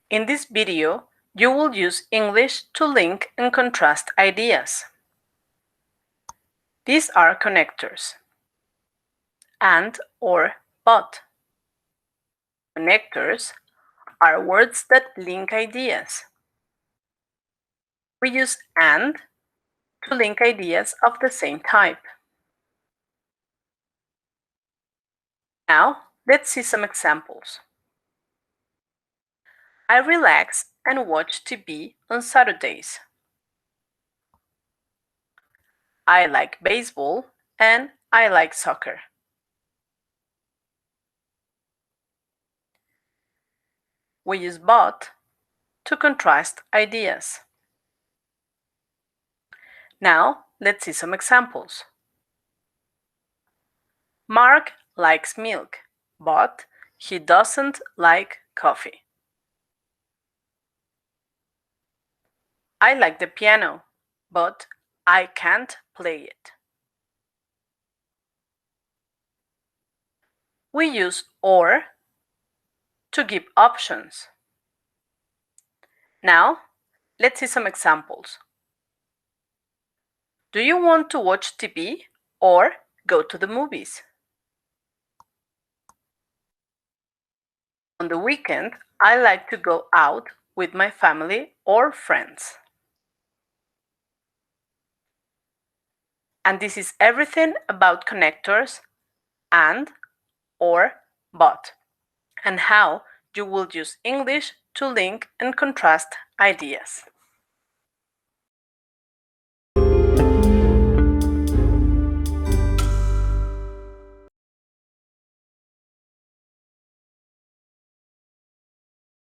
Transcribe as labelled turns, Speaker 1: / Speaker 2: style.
Speaker 1: In this video, you will use English to link and contrast ideas. These are connectors. And or but. Connectors are words that link ideas. We use and to link ideas of the same type. Now, let's see some examples. I relax and watch TV on Saturdays. I like baseball and I like soccer. We use but to contrast ideas. Now, let's see some examples. Mark likes milk, but he doesn't like coffee. I like the piano, but I can't play it. We use or to give options. Now, let's see some examples. Do you want to watch TV or go to the movies? On the weekend, I like to go out with my family or friends. And this is everything about connectors and or but, and how you will use English to link and contrast ideas.